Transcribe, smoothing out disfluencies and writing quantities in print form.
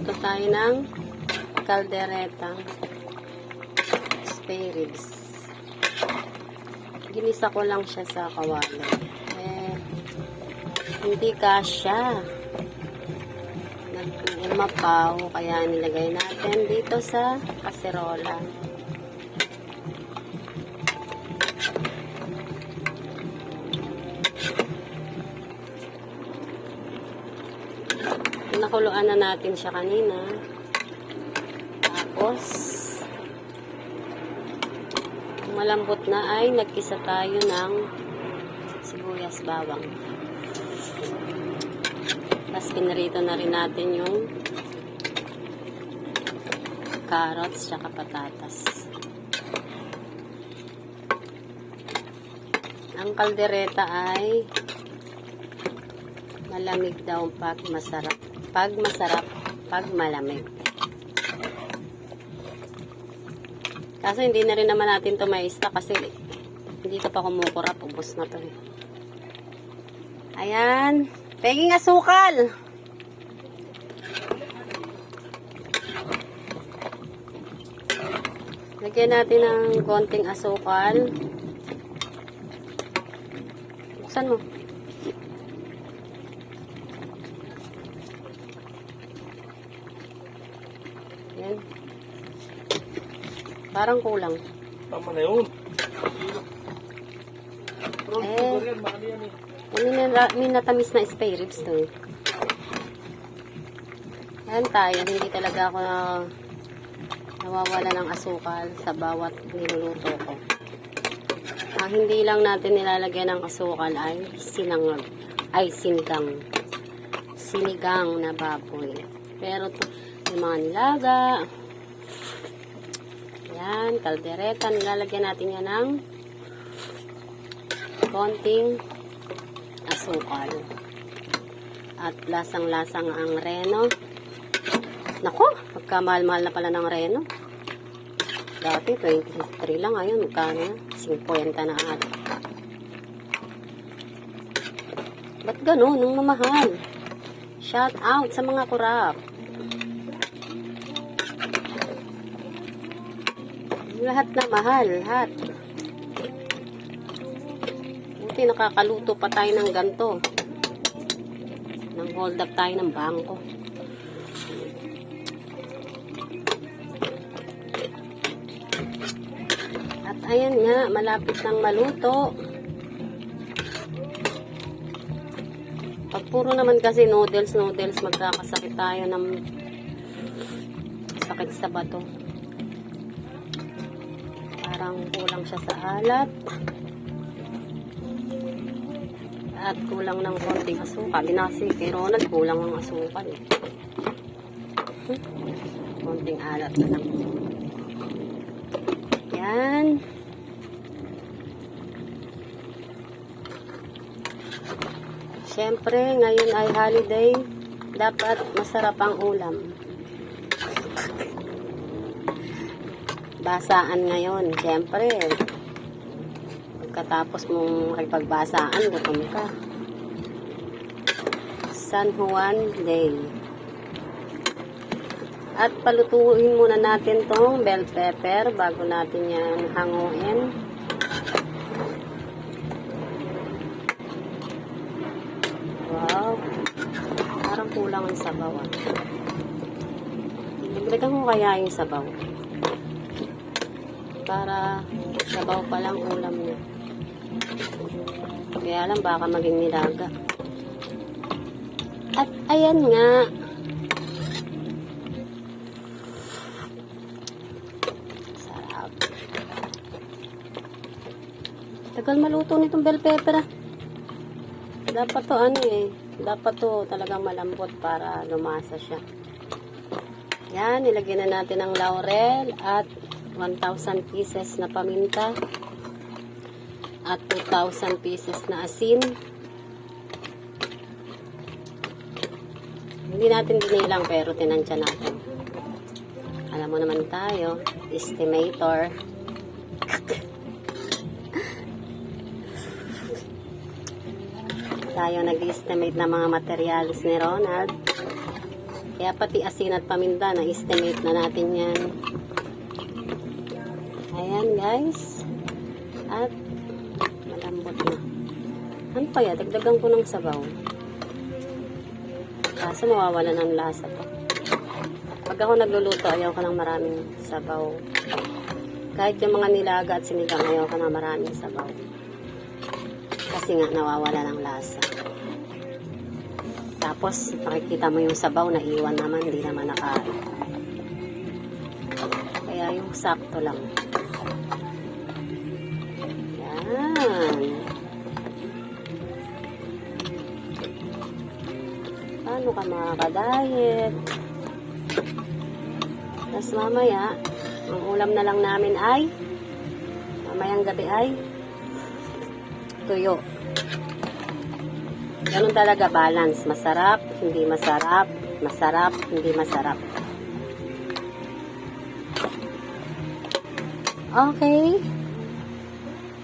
Magluto tayo ng kalderetang spare ribs. Ginisa ko lang siya sa kawali. Hindi kasya. Umapaw, kaya nilagay natin dito sa kaserola. Nakuluan na natin siya kanina. Tapos malambot na ay nagkisa tayo ng sibuyas bawang. Tapos pinarito na rin natin yung carrots tsaka patatas. Ang kaldereta ay malamig daw pag masarap. Pag masarap, pag malamig. Kaso hindi na rin naman natin ito maista kasi hindi ito pa kumukurap. Ubos na ito. Ayan. Peging asukal. Lagyan natin ng konting asukal. Buksan mo. Ayan. Parang kulang. Tama na yun. Minatamis na spare ribs to. Ayan tayo. Hindi talaga ako nawawala ng asukal sa bawat niluluto ko. Ang hindi lang natin nilalagyan ng asukal ay sinigang. Sinigang na baboy. Pero to, yung mga nilaga, yan, kaldereta, nilalagyan natin yan ng konting asukal. At lasang-lasang ang reno. Nako, pagkamahal-mahal na pala ng reno. Dati, 23 lang. Ayun, magkano na? 50 na ata. Ba't ganun? Nung mamahal? Shout out sa mga kurap. Lahat na mahal. Lahat. Buti nakakaluto pa tayo ng ganto. Nang hold up tayo ng bangko. At ayan nga, malapit nang maluto. Pag puro naman kasi noodles, magkakasakit tayo ng sakit sa bato. Parang kulang siya sa alat. At kulang ng konting asukal. Binasi kay Ronald, kulang ng asukal. Konting alat na lang. Yan. Siyempre, ngayon ay holiday. Dapat masarap ang ulam. Basaan ngayon. Siyempre, pagkatapos mong pagbasaan, gutom ka. San Juan Day. At palutuin muna natin tong bell pepper bago natin yan hanguin. Wow. Parang kulang ang sabaw. Dagdagan mo kaya yung sabaw. Para sabaw pa lang ulam niya. Kaya lang baka maging nilaga. At ayan nga. Sarap. Tagal maluto nitong bell pepper. Dapat to dapat to talagang malambot para lumasa siya. Yan, nilagyan na natin ng laurel at 1,000 pieces na paminta at 2,000 pieces na asin. Hindi natin ginilang pero tinansya natin. Alam mo naman tayo, estimator. Tayo nag-estimate ng mga materials ni Ronald. Kaya pati asin at paminta, na-estimate na natin yan. Ayan guys. At malambot na. Ano kaya? Dagdagan ko ng sabaw. Kaso mawawala ng lasa to. Pag ako nagluluto, ayaw ko ng maraming sabaw. Kahit yung mga nilaga at sinigang, ayaw ko ng maraming sabaw. Kasi nga nawawala ng lasa. Tapos, makikita mo yung sabaw na iwan naman, hindi naman nakain. Kaya yung sakto lang. Yan. Paano ka makaka-diet? Tapos mamaya, ang ulam na lang namin ay, mamayang gabi ay, tuyo. Ganun talaga balance. Masarap, hindi masarap. Masarap, hindi masarap. Okay.